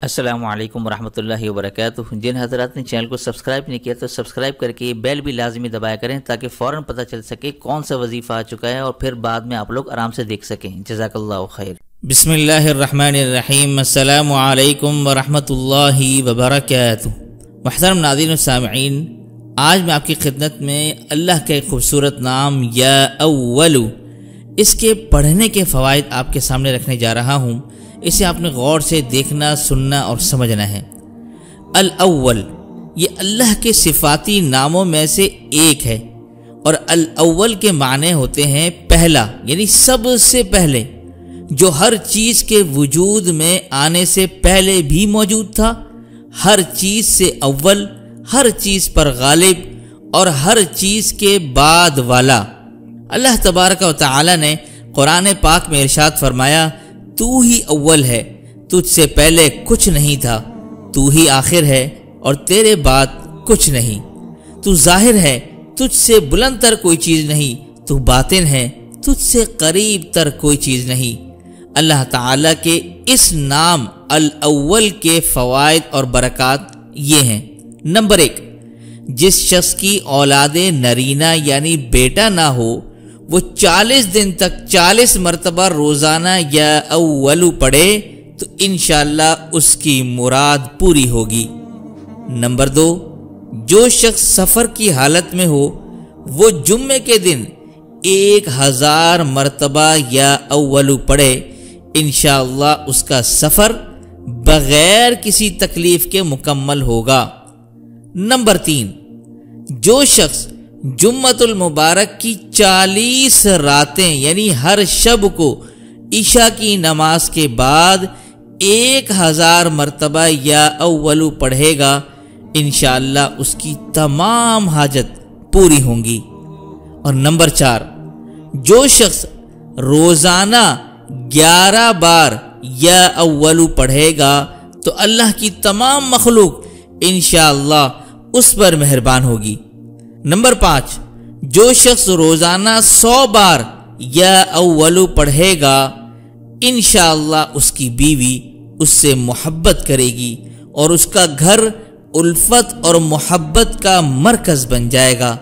السلام علیکم ورحمۃ اللہ وبرکاتہ۔ جن حضرات نے چینل کو سبسکرائب نہیں کیا تو سبسکرائب کر کے بیل بھی لازمی دبایا کریں تاکہ فوراً پتہ چل سکے کون سا وظیفہ آ چکا ہے اور پھر بعد میں آپ لوگ آرام سے دیکھ سکیں۔ جزاک اللہ خیر۔ بسم اللہ الرحمن الرحیم۔ السلام علیکم ورحمۃ اللہ وبرکاتہ۔ محترم ناظرین و سامعین، آج میں آپ کی خدمت میں اللہ کا ایک خوبصورت نام یا اول، اس کے پڑھنے کے فوائد آپ کے سامنے رکھنے جا رہا ہوں۔ اسے آپ نے غور سے دیکھنا، سننا اور سمجھنا ہے۔ الاول یہ اللہ کے صفاتی ناموں میں سے ایک ہے، اور الاول کے معنی ہوتے ہیں پہلا، یعنی سب سے پہلے، جو ہر چیز کے وجود میں آنے سے پہلے بھی موجود تھا، ہر چیز سے اول، ہر چیز پر غالب اور ہر چیز کے بعد والا۔ اللہ تبارک و تعالی نے قرآن پاک میں ارشاد فرمایا، تو ہی اول ہے، تجھ سے پہلے کچھ نہیں تھا، تو ہی آخر ہے اور تیرے بعد کچھ نہیں، تو ظاہر ہے، تجھ سے بلند تر کوئی چیز نہیں، تو باطن ہے، تجھ سے قریب تر کوئی چیز نہیں۔ اللہ تعالیٰ کے اس نام الاول کے فوائد اور برکات یہ ہیں۔ نمبر 1، جس شخص کی اولاد نرینہ یعنی بیٹا نہ ہو، وہ 40 دن تک 40 مرتبہ روزانہ یا اولو پڑھے تو انشاءاللہ اس کی مراد پوری ہوگی۔ نمبر 2، جو شخص سفر کی حالت میں ہو، وہ جمعے کے دن 1000 مرتبہ یا اولو پڑھے، انشاءاللہ اس کا سفر بغیر کسی تکلیف کے مکمل ہوگا۔ نمبر 3، جو شخص جمعۃ المبارک کی 40 راتیں یعنی ہر شب کو عشاء کی نماز کے بعد 1000 مرتبہ یا اولو پڑھے گا، انشاءاللہ اس کی تمام حاجت پوری ہوں گی۔ اور نمبر 4، جو شخص روزانہ 11 بار یا اولو پڑھے گا تو اللہ کی تمام مخلوق انشاءاللہ اس پر مہربان ہوگی۔ نمبر 5، جو شخص روزانہ 100 بار یا اولو پڑھے گا، انشاءاللہ اس کی بیوی اس سے محبت کرے گی اور اس کا گھر الفت اور محبت کا مرکز بن جائے گا۔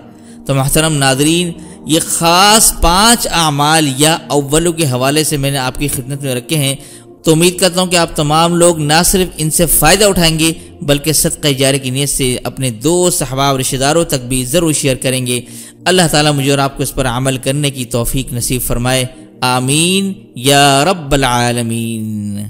تو محترم ناظرین، یہ خاص 5 اعمال یا اولو کے حوالے سے میں نے آپ کی خدمت میں رکھے ہیں، تو امید کرتا ہوں کہ آپ تمام لوگ نہ صرف ان سے فائدہ اٹھائیں گے بلکہ صدقہ جاریہ کی نیت سے اپنے دوست، احباب، رشتہ داروں تک بھی ضرور شیئر کریں گے۔ اللہ تعالیٰ مجھے اور آپ کو اس پر عمل کرنے کی توفیق نصیب فرمائے، آمین یا رب العالمین۔